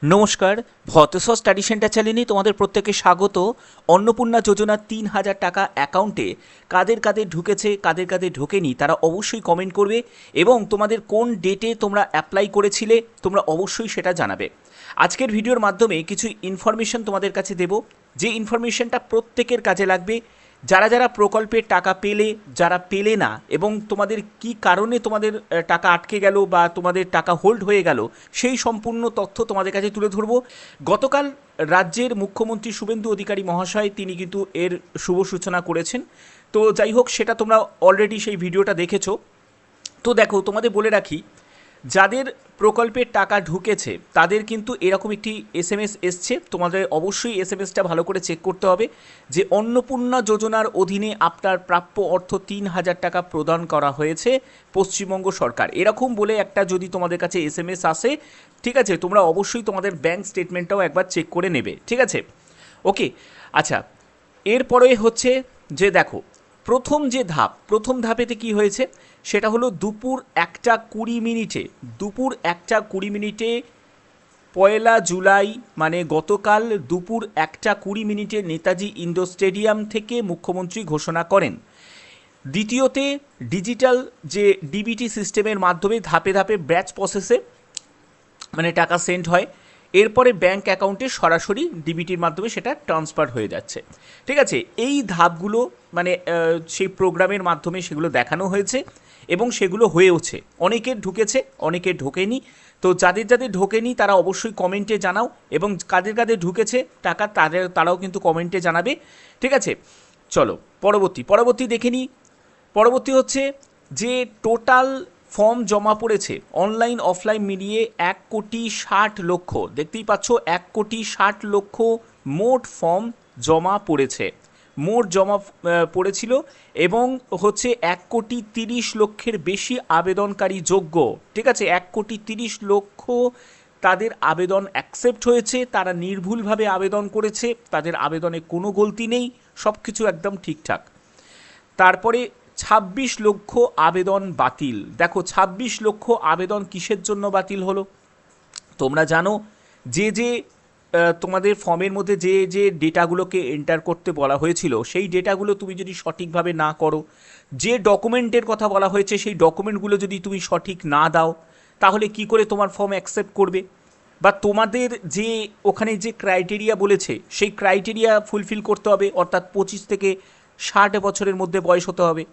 নমস্কার, ভতেশ্বর study centre চ্যানেলে তোমাদের প্রত্যেককে স্বাগত। অন্নপূর্ণা যোজনার ৩,০০০ টাকা অ্যাকাউন্টে কাদের কাদের ঢুকেছে, কাদের কাদের ঢোকেনি তারা অবশ্যই কমেন্ট করবে এবং তোমাদের কোন ডেটে তোমরা অ্যাপ্লাই করেছিলে তোমরা অবশ্যই সেটা জানাবে। আজকের ভিডিওর মাধ্যমে কিছু ইনফরমেশন তোমাদের কাছে দেব, যে ইনফরমেশনটা প্রত্যেকের কাজে লাগবে। যারা যারা প্রকল্পের টাকা পেলে, যারা পেলে না এবং তোমাদের কি কারণে তোমাদের টাকা আটকে গেল বা তোমাদের টাকা হোল্ড হয়ে গেল, সেই সম্পূর্ণ তথ্য তোমাদের কাছে তুলে ধরব। গতকাল রাজ্যের মুখ্যমন্ত্রী শুভেন্দু অধিকারী মহাশয় তিনি কিন্তু এর শুভ সূচনা করেছেন। তো যাই হোক, সেটা তোমরা অলরেডি সেই ভিডিওটা দেখেছো। তো দেখো, তোমাদের বলে রাখি, যাদের প্রকল্পের টাকা ঢুকেছে তাদের কিন্তু এরকম একটি এসএমএস এসছে। তোমাদের অবশ্যই এসএমএসটা ভালো করে চেক করতে হবে যে অন্নপূর্ণা যোজনার অধীনে আপনার প্রাপ্য অর্থ ৩,০০০ টাকা প্রদান করা হয়েছে পশ্চিমবঙ্গ সরকার, এরকম বলে একটা যদি তোমাদের কাছে এসএমএস আসে, ঠিক আছে, তোমরা অবশ্যই তোমাদের ব্যাঙ্ক স্টেটমেন্টটাও একবার চেক করে নেবে, ঠিক আছে? ওকে, আচ্ছা, এরপরে হচ্ছে যে দেখো, প্রথম ধাপেতে কি হয়েছে সেটা হলো দুপুর 1:20 পয়লা জুলাই মানে গতকাল দুপুর 1:20 নেতাজি ইন্ডোর স্টেডিয়াম থেকে মুখ্যমন্ত্রী ঘোষণা করেন। দ্বিতীয়তে, ডিজিটাল যে ডিবিটি সিস্টেমের মাধ্যমে ধাপে ধাপে ব্যাচ প্রসেসে মানে টাকা সেন্ড হয়, এরপরে ব্যাঙ্ক অ্যাকাউন্টে সরাসরি ডিবিটির মাধ্যমে সেটা ট্রান্সফার হয়ে যাচ্ছে, ঠিক আছে? এই ধাপগুলো মানে সেই প্রোগ্রামের মাধ্যমে সেগুলো দেখানো হয়েছে এবং সেগুলো হয়েওছে। অনেকের ঢুকেছে, অনেকের ঢোকেনি। তো যাদের যাদের ঢোকেনি তারা অবশ্যই কমেন্টে জানাও এবং কাদের কাদের ঢুকেছে টাকা তারাও কিন্তু কমেন্টে জানাবে, ঠিক আছে? চলো পরবর্তী দেখে নিই। পরবর্তী হচ্ছে যে টোটাল ফর্ম জমা পড়েছে অনলাইন অফলাইন মিলিয়ে 1,60,00,000, দেখতেই পাচ্ছ 1,60,00,000 মোট ফর্ম জমা পড়েছে। মোট জমা পড়েছিল এবং হচ্ছে 1,30,00,000 বেশি আবেদনকারী যোগ্য, ঠিক আছে? 1,30,00,000 তাদের আবেদন অ্যাকসেপ্ট হয়েছে, তারা নির্ভুলভাবে আবেদন করেছে, তাদের আবেদনে কোনো গলতি নেই, সব কিছু একদম ঠিকঠাক। তারপরে ২৬ লক্ষ আবেদন বাতিল। দেখো ২৬ লক্ষ আবেদন কিসের জন্য বাতিল হলো? তোমরা জানো যে তোমাদের ফর্মের মধ্যে যে ডেটাগুলোকে এন্টার করতে বলা হয়েছিল সেই ডেটাগুলো তুমি যদি সঠিকভাবে না করো, যে ডকুমেন্টের কথা বলা হয়েছে সেই ডকুমেন্টগুলো যদি তুমি সঠিক না দাও, তাহলে কি করে তোমার ফর্ম অ্যাকসেপ্ট করবে? বা তোমাদের যে ওখানে যে ক্রাইটেরিয়া বলেছে সেই ক্রাইটেরিয়া ফুলফিল করতে হবে, অর্থাৎ 25 থেকে 60 বছরের মধ্যে বয়স হতে হবে।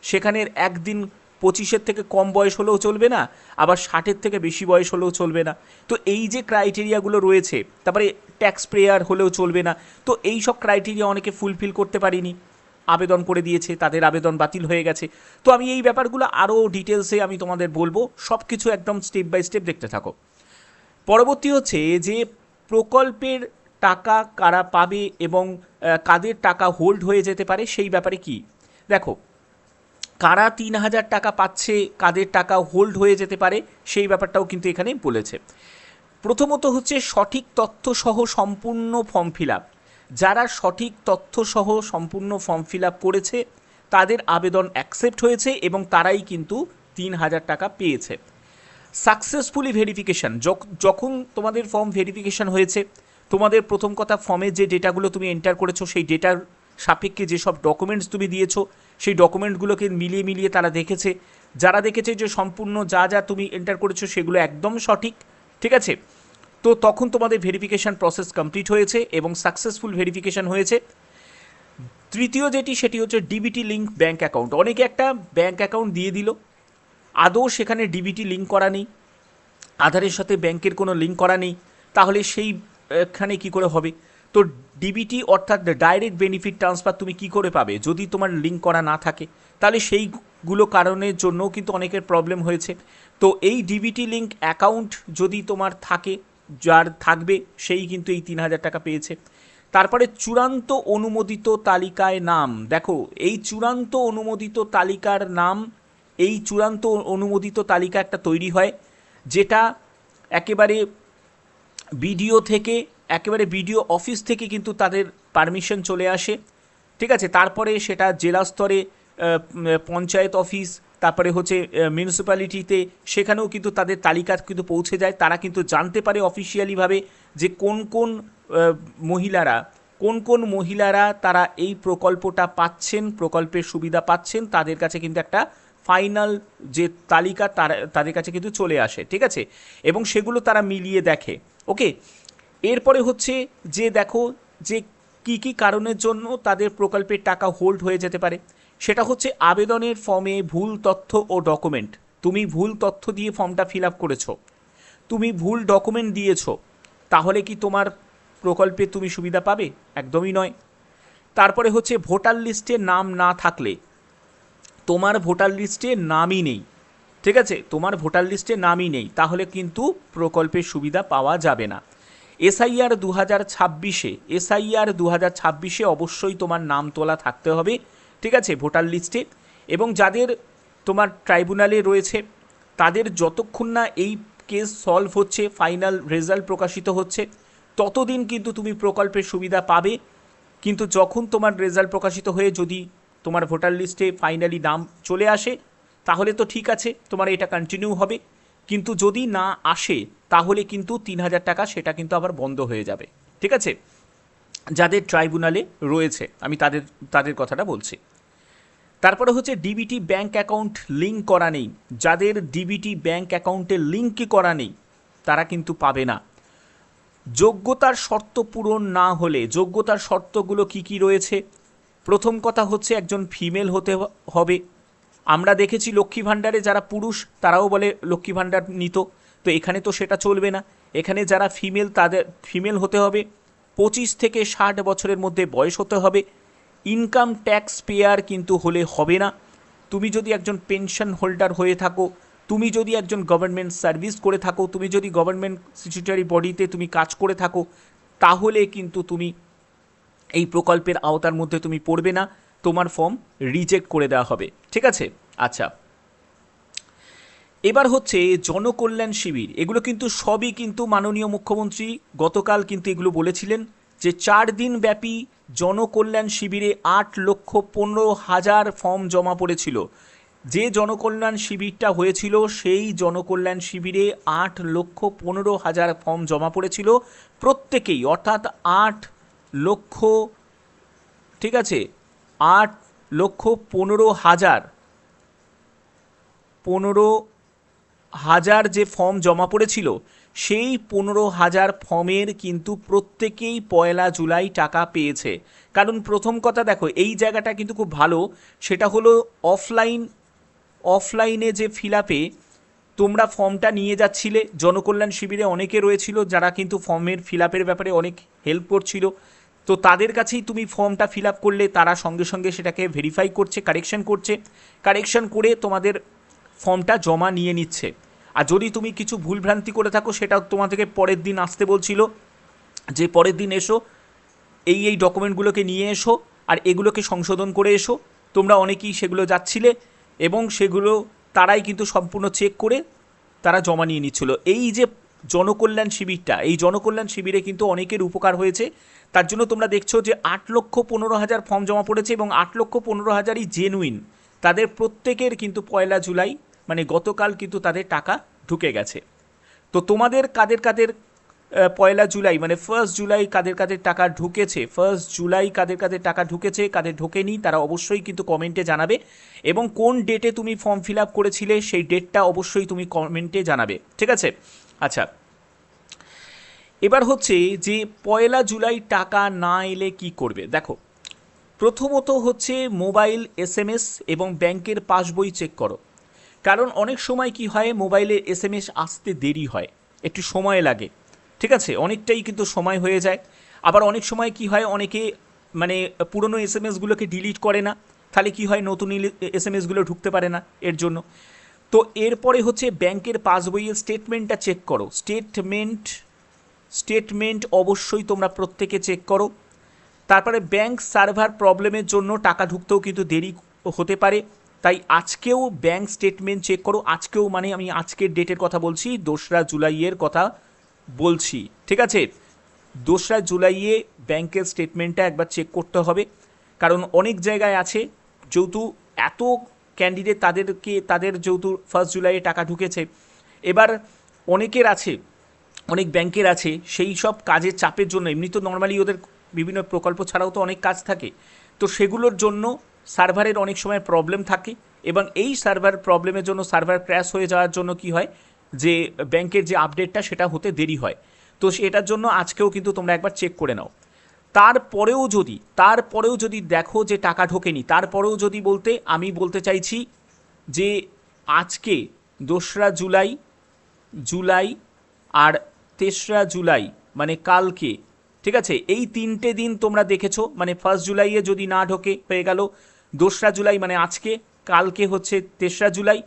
সেখানের একদিন 25-এর থেকে কম বয়স হলেও চলবে না, আবার 60-এর থেকে বেশি বয়স হলেও চলবে না। তো এই যে ক্রাইটেরিয়াগুলো রয়েছে, তারপরে ট্যাক্স পেয়ার হলেও চলবে না। তো এই সব ক্রাইটেরিয়া অনেকে ফুলফিল করতে পারিনি, আবেদন করে দিয়েছে, তাদের আবেদন বাতিল হয়ে গেছে। তো আমি এই ব্যাপারগুলো আরও ডিটেলসে আমি তোমাদের বলবো, সব কিছু একদম স্টেপ বাই স্টেপ দেখতে থাকো। পরবর্তী হচ্ছে যে প্রকল্পের টাকা কারা পাবে এবং কাদের টাকা হোল্ড হয়ে যেতে পারে সেই ব্যাপারে কি দেখো, কারা ৩,০০০ টাকা পাচ্ছে, কাদের টাকা হোল্ড হয়ে যেতে পারে সেই ব্যাপারটাও কিন্তু এখানে বলেছে। প্রথমত হচ্ছে সঠিক তথ্যসহ সম্পূর্ণ ফর্ম ফিল আপ। যারা সঠিক তথ্যসহ সম্পূর্ণ ফর্ম ফিল আপ করেছে তাদের আবেদন অ্যাকসেপ্ট হয়েছে এবং তারাই কিন্তু ৩,০০০ টাকা পেয়েছে। সাকসেসফুলি ভেরিফিকেশান, যখন তোমাদের ফর্ম ভেরিফিকেশান হয়েছে, তোমাদের প্রথম কথা ফর্মে যে ডেটাগুলো তুমি এন্টার করেছো সেই ডেটার সাপেক্ষে যেসব ডকুমেন্টস তুমি দিয়েছো সেই ডকুমেন্টগুলোকে মিলিয়ে মিলিয়ে তারা দেখেছে, যারা দেখেছে যে সম্পূর্ণ যা যা তুমি এন্টার করেছো সেগুলো একদম সঠিক, ঠিক আছে? তো তখন তোমাদের ভেরিফিকেশান প্রসেস কমপ্লিট হয়েছে এবং সাকসেসফুল ভেরিফিকেশান হয়েছে। তৃতীয় যেটি সেটি হচ্ছে ডিবিটি লিঙ্ক ব্যাঙ্ক অ্যাকাউন্ট। অনেকে একটা ব্যাঙ্ক অ্যাকাউন্ট দিয়ে দিল, আদৌ সেখানে ডিবিটি লিঙ্ক করা নেই, আধারের সাথে ব্যাংকের কোনো লিঙ্ক করা নেই, তাহলে সেইখানে কি করে হবে? তো ডিবিটি অর্থাৎ ডাইরেক্ট বেনিফিট ট্রান্সফার তুমি কি করে পাবে যদি তোমার লিঙ্ক করা না থাকে? তাহলে সেইগুলো কারণের জন্যও কিন্তু অনেকের প্রবলেম হয়েছে। তো এই ডিবিটি লিঙ্ক অ্যাকাউন্ট যদি তোমার থাকে, যার থাকবে সেই কিন্তু এই ৩,০০০ টাকা পেয়েছে। তারপরে চূড়ান্ত অনুমোদিত তালিকায় নাম। দেখো, এই চূড়ান্ত অনুমোদিত তালিকার নাম, এই চূড়ান্ত অনুমোদিত তালিকা একটা তৈরি হয়, যেটা একেবারে বিডিও থেকে, একেবারে বিডিও অফিস থেকে কিন্তু তাদের পারমিশন চলে আসে, ঠিক আছে? তারপরে সেটা জেলা স্তরে পঞ্চায়েত অফিস, তারপরে হচ্ছে মিউনিসিপ্যালিটিতে, সেখানেও কিন্তু তাদের তালিকা কিন্তু পৌঁছে যায়, তারা কিন্তু জানতে পারে অফিসিয়ালিভাবে যে কোন কোন মহিলারা তারা এই প্রকল্পটা পাচ্ছেন, প্রকল্পের সুবিধা পাচ্ছেন, তাদের কাছে কিন্তু একটা ফাইনাল যে তালিকা তাদের কাছে কিন্তু চলে আসে, ঠিক আছে, এবং সেগুলো তারা মিলিয়ে দেখে। ওকে, এরপরে হচ্ছে যে দেখো যে কি কি কারণের জন্য তাদের প্রকল্পের টাকা হোল্ড হয়ে যেতে পারে। সেটা হচ্ছে আবেদনের ফর্মে ভুল তথ্য ও ডকুমেন্ট, তুমি ভুল তথ্য দিয়ে ফর্মটা ফিল আপ করেছো, তুমি ভুল ডকুমেন্ট দিয়েছো, তাহলে কি তোমার প্রকল্পে তুমি সুবিধা পাবে? একদমই নয়। তারপরে হচ্ছে ভোটার লিস্টে নাম না থাকলে, তোমার ভোটার লিস্টে নামই নেই, ঠিক আছে, তোমার ভোটার লিস্টে নামই নেই, তাহলে কিন্তু প্রকল্পের সুবিধা পাওয়া যাবে না। এসআইআর 2026 অবশ্যই তোমার নাম তোলা থাকতে হবে, ঠিক আছে, ভোটার লিস্টে। এবং যাদের তোমার ট্রাইব্যুনালে রয়েছে, তাদের যতক্ষণ না এই কেস সলভ হচ্ছে, ফাইনাল রেজাল্ট প্রকাশিত হচ্ছে, ততদিন কিন্তু তুমি প্রকল্পের সুবিধা পাবে। কিন্তু যখন তোমার রেজাল্ট প্রকাশিত হয়ে যদি তোমার ভোটার লিস্টে ফাইনালি নাম চলে আসে, তাহলে তো ঠিক আছে, তোমার এটা কন্টিনিউ হবে। কিন্তু যদি না আসে, তাহলে কিন্তু 3,000 টাকা সেটা কিন্তু আবার বন্ধ হয়ে যাবে, ঠিক আছে, যাদের ট্রাইব্যুনালে রয়েছে, আমি তাদের কথাটা বলছি। তারপরে হচ্ছে ডিবিটি ব্যাঙ্ক অ্যাকাউন্ট লিঙ্ক করা নেই, যাদের ডিবিটি ব্যাঙ্ক অ্যাকাউন্টে লিঙ্কই করা নেই, তারা কিন্তু পাবে না। যোগ্যতার শর্ত পূরণ না হলে, যোগ্যতার শর্তগুলো কি কি রয়েছে? প্রথম কথা হচ্ছে একজন ফিমেল হতে হবে। আমরা দেখেছি লক্ষ্মী ভাণ্ডারে যারা পুরুষ তারাও বলে লক্ষ্মী ভাণ্ডার নিত, তো এখানে তো সেটা চলবে না। এখানে যারা ফিমেল তাদের ফিমেল হতে হবে, 25 থেকে 60 বছরের মধ্যে বয়স হতে হবে। ইনকাম ট্যাক্স পেয়ার কিন্তু হলে হবে না। তুমি যদি একজন পেনশন হোল্ডার হয়ে থাকো, তুমি যদি একজন গভর্নমেন্ট সার্ভিস করে থাকো, তুমি যদি গভর্নমেন্ট স্ট্যাটিউটরি বডিতে তুমি কাজ করে থাকো, তাহলে কিন্তু তুমি এই প্রকল্পের আওতার মধ্যে তুমি পড়বে না, তোমার ফর্ম রিজেক্ট করে দেওয়া হবে, ঠিক আছে। আচ্ছা, এবার হচ্ছে জনকল্যাণ শিবির, এগুলো কিন্তু সবই কিন্তু মাননীয় মুখ্যমন্ত্রী গতকাল কিন্তু এগুলো বলেছিলেন যে 4 দিন ব্যাপী জনকল্যাণ শিবিরে 8,15,000 ফর্ম জমা পড়েছিল। যে জনকল্যাণ শিবিরটা হয়েছিল, সেই জনকল্যাণ শিবিরে 8,15,000 ফর্ম জমা পড়েছিল প্রত্যেকেই, অর্থাৎ 8 লক্ষ, ঠিক আছে, 8,15,000 যে ফর্ম জমা পড়েছিল, সেই 15,000 ফর্মের কিন্তু প্রত্যেকেই 1 জুলাই টাকা পেয়েছে। কারণ প্রথম কথা দেখো, এই জায়গাটা কিন্তু খুব ভালো, সেটা হলো অফলাইনে যে ফিল আপে তোমরা ফর্মটা নিয়ে যাচ্ছিলে, জনকল্যাণ শিবিরে অনেকে রয়েছিল যারা কিন্তু ফর্মের ফিল আপের ব্যাপারে অনেক হেল্প করছিল, তো তাদের কাছেই তুমি ফর্মটা ফিল আপ করলে তারা সঙ্গে সঙ্গে সেটাকে ভেরিফাই করছে, কারেকশন করে তোমাদের ফর্মটা জমা নিয়ে নিচ্ছে। আর যদি তুমি কিছু ভুলভ্রান্তি করে থাকো, সেটা তোমাদেরকে পরের দিন আসতে বলছিল, যে পরের দিন এসো, এই ডকুমেন্টগুলোকে নিয়ে এসো আর এগুলোকে সংশোধন করে এসো। তোমরা অনেকেই সেগুলো যাচ্ছিলে এবং সেগুলো তারাই কিন্তু সম্পূর্ণ চেক করে তারা জমা নিয়ে নিচ্ছিল। এই যে জনকল্যাণ শিবিরটা, এই জনকল্যাণ শিবিরে কিন্তু অনেকের উপকার হয়েছে। তার জন্য তোমরা দেখছো যে 8,15,000 ফর্ম জমা পড়েছে এবং 8,15,000ই জেনুইন, তাদের প্রত্যেকের কিন্তু 1 জুলাই মানে গতকাল কিন্তু তাদের টাকা ঢুকে গেছে। তো তোমাদের কাদের 1 জুলাই মানে 1 জুলাই কাদের টাকা ঢুকেছে, 1 জুলাই কাদের টাকা ঢুকেছে, কাদের ঢোকেনি, তারা অবশ্যই কিন্তু কমেন্টে জানাবে। এবং কোন ডেটে তুমি ফর্ম ফিল আপ করেছিলে সেই ডেটটা অবশ্যই তুমি কমেন্টে জানাবে, ঠিক আছে। আচ্ছা, এবার হচ্ছে যে 1 জুলাই টাকা না এলে কি করবে। দেখো, প্রথমত হচ্ছে মোবাইল SMS এবং ব্যাংকের পাসবই চেক করো। কারণ অনেক সময় কি হয়, মোবাইলে SMS আসতে দেরি হয়, একটু সময় লাগে, ঠিক আছে, অনেকটাই কিন্তু সময় হয়ে যায়। আবার অনেক সময় কি হয়, অনেকে মানে পুরনো SMSগুলোকে ডিলিট করে না, তাহলে কি হয়, নতুন SMSগুলো ঢুকতে পারে না এর জন্য। তো এরপরে হচ্ছে ব্যাংকের পাসবইয়ের স্টেটমেন্টটা চেক করো। স্টেটমেন্ট অবশ্যই তোমরা প্রত্যেকে চেক করো। তারপরে ব্যাংক সার্ভার প্রবলেমের জন্য টাকা ঢুকতেও কিন্তু দেরি হতে পারে, তাই আজকেও ব্যাংক স্টেটমেন্ট চেক করো। আজকেও মানে আমি আজকের ডেটের কথা বলছি, 2রা জুলাইয়ের কথা বলছি, ঠিক আছে। 2রা জুলাইয়ে ব্যাংকের স্টেটমেন্টটা একবার চেক করতে হবে, কারণ অনেক জায়গায় আছে যেহেতু এত ক্যান্ডিডেট তাদের যেহেতু 1 জুলাইয়ে টাকা ঢুকেছে, এবার অনেকের আছে, অনেক ব্যাংকের আছে সেই সব কাজের চাপের জন্য, এমনি তো নর্মালি ওদের বিভিন্ন প্রকল্প ছাড়াও তো অনেক কাজ থাকে, তো সেগুলোর জন্য সার্ভারের অনেক সময় প্রবলেম থাকে, এবং এই সার্ভার প্রবলেমের জন্য, সার্ভার ক্র্যাশ হয়ে যাওয়ার জন্য কি হয় যে ব্যাংকের যে আপডেটটা সেটা হতে দেরি হয়। তো সেটার জন্য আজকেও কিন্তু তোমরা একবার চেক করে নাও। তারপরেও যদি দেখো যে টাকা ঢোকেনি, তারপরেও যদি বলতে আমি বলতে চাইছি যে আজকে 2রা জুলাই আর 3রা জুলাই মানে কালকে, ঠিক আছে, এই 3টে দিন তোমরা দেখেছো, মানে 1 জুলাইয়ে যদি না ঢোকে হয়ে গেল 2রা জুলাই মানে আজকে, কালকে হচ্ছে 3রা জুলাই,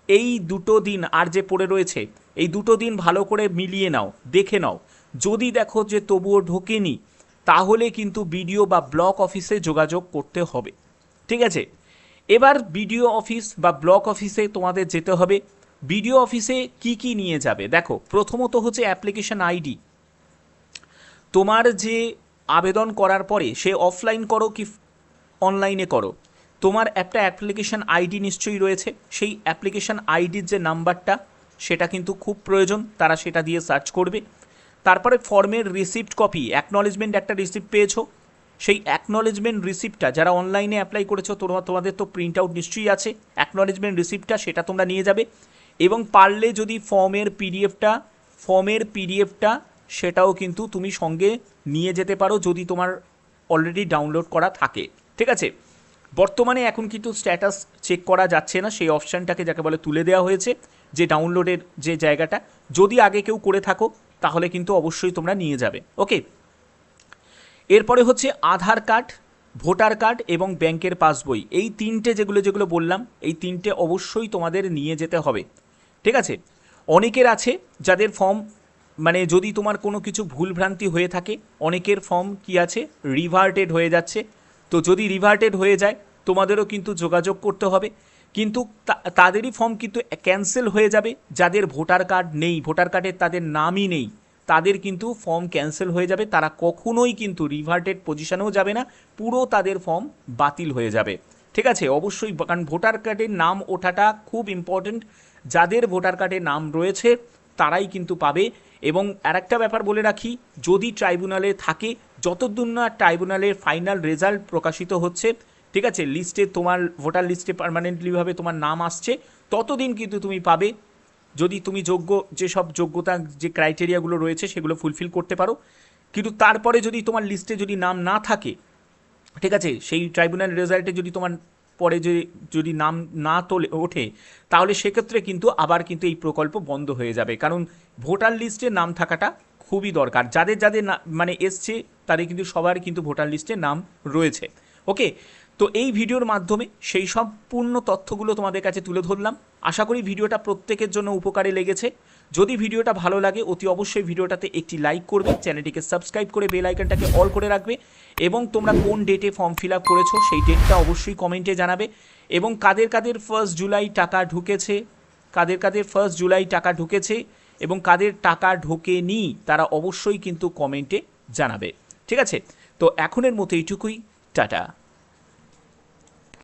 এই দুটো দিন আর যে পড়ে রয়েছে, এই দুটো দিন ভালো করে মিলিয়ে নাও, দেখে নাও। যদি দেখো যে তবুও ঢোকেনি, তাহলে কিন্তু বিডিও বা ব্লক অফিসে যোগাযোগ করতে হবে, ঠিক আছে। এবার বিডিও অফিস বা ব্লক অফিসে তোমাদের যেতে হবে। বিডিও অফিসে কি নিয়ে যাবে দেখো, প্রথমত হচ্ছে অ্যাপ্লিকেশন আইডি। তোমার যে আবেদন করার পরে সে অফলাইন করো কি অনলাইনে করো, তোমার একটা অ্যাপ্লিকেশন আইডি নিশ্চয়ই রয়েছে, সেই অ্যাপ্লিকেশন আইডির যে নাম্বারটা সেটা কিন্তু খুব প্রয়োজন, তারা সেটা দিয়ে সার্চ করবে। তারপরে ফর্মের রিসিপ্ট কপি, অ্যাকনলেজমেন্ট একটা রিসিপ্ট পেয়েছো, সেই অ্যাকনলেজমেন্ট রিসিপ্টটা যারা অনলাইনে অ্যাপ্লাই করেছো তোমাদের তো প্রিন্ট আউট নিশ্চয়ই আছে, অ্যাকনলেজমেন্ট রিসিপ্টটা সেটা তোমরা নিয়ে যাবে। এবং পারলে যদি ফর্মের পিডিএফটা সেটাও কিন্তু তুমি সঙ্গে নিয়ে যেতে পারো, যদি তোমার অলরেডি ডাউনলোড করা থাকে, ঠিক আছে। বর্তমানে এখন কিন্তু স্ট্যাটাস চেক করা যাচ্ছে না, সেই অপশানটাকে যাকে বলে তুলে দেওয়া হয়েছে, যে ডাউনলোডের যে জায়গাটা, যদি আগে কেউ করে থাকো তাহলে কিন্তু অবশ্যই তোমরা নিয়ে যাবে, ওকে। এরপরে হচ্ছে আধার কার্ড, ভোটার কার্ড এবং ব্যাংকের পাসবই, এই 3টে যেগুলো বললাম, এই 3টে অবশ্যই তোমাদের নিয়ে যেতে হবে, ঠিক আছে। অনেকের আছে যাদের ফর্ম, মানে যদি তোমার কোনো কিছু ভুলভ্রান্তি হয়ে থাকে, অনেকের ফর্ম কি আছে রিভার্টেড হয়ে যাচ্ছে, তো যদি রিভার্টেড হয়ে যায় তোমাদেরও কিন্তু যোগাযোগ করতে হবে, কিন্তু তাদেরই ফর্ম কিন্তু ক্যান্সেল হয়ে যাবে, যাদের ভোটার কার্ড নেই, ভোটার কার্ডে তাদের নামই নেই, তাদের কিন্তু ফর্ম ক্যান্সেল হয়ে যাবে, তারা কখনোই কিন্তু রিভার্টেড পজিশনেও যাবে না, পুরো তাদের ফর্ম বাতিল হয়ে যাবে, ঠিক আছে। অবশ্যই, কারণ ভোটার কার্ডের নাম ওঠাটা খুব ইম্পর্টেন্ট, যাদের ভোটার কার্ডে নাম রয়েছে তারাই কিন্তু পাবে। এবং আরেকটা ব্যাপার বলে রাখি, যদি ট্রাইব্যুনালে থাকে, যতদূর না ট্রাইব্যুনালের ফাইনাল রেজাল্ট প্রকাশিত হচ্ছে, ঠিক আছে, লিস্টে তোমার ভোটার লিস্টে পার্মানেন্টলিভাবে তোমার নাম আসছে, ততদিন কিন্তু তুমি পাবে, যদি তুমি যেসব যোগ্যতা যে ক্রাইটেরিয়াগুলো রয়েছে সেগুলো ফুলফিল করতে পারো। কিন্তু তারপরে যদি তোমার লিস্টে যদি নাম না থাকে, ঠিক আছে, সেই ট্রাইব্যুনাল রেজাল্টে যদি তোমার পরে যদি নাম না ওঠে, তাহলে সেক্ষেত্রে কিন্তু আবার কিন্তু এই প্রকল্প বন্ধ হয়ে যাবে, কারণ ভোটার লিস্টে নাম থাকাটা খুবই দরকার, যাদের মানে এসছে তাদের কিন্তু সবার কিন্তু ভোটার লিস্টে নাম রয়েছে, ওকে। তো এই ভিডিওর মাধ্যমে সেই সম্পূর্ণ তথ্যগুলো তোমাদের কাছে তুলে ধরলাম। আশা করি ভিডিওটা প্রত্যেকের জন্য উপকারে লেগেছে। যদি ভিডিওটা ভালো লাগে অতি অবশ্যই ভিডিওটাতে একটি লাইক করবে, চ্যানেলটিকে সাবস্ক্রাইব করে বেল আইকনটাকে অল করে রাখবে, এবং তোমরা কোন ডেটে ফর্ম ফিল আপ করেছো সেই ডেটটা অবশ্যই কমেন্টে জানাবে। এবং কাদের 1 জুলাই টাকা ঢুকেছে, কাদের 1 জুলাই টাকা ঢুকেছে এবং কাদের টাকা ঢোকেনি, তারা অবশ্যই কিন্তু কমেন্টে জানাবে, ঠিক আছে। তো এখনের মতো এইটুকুই, টাটা।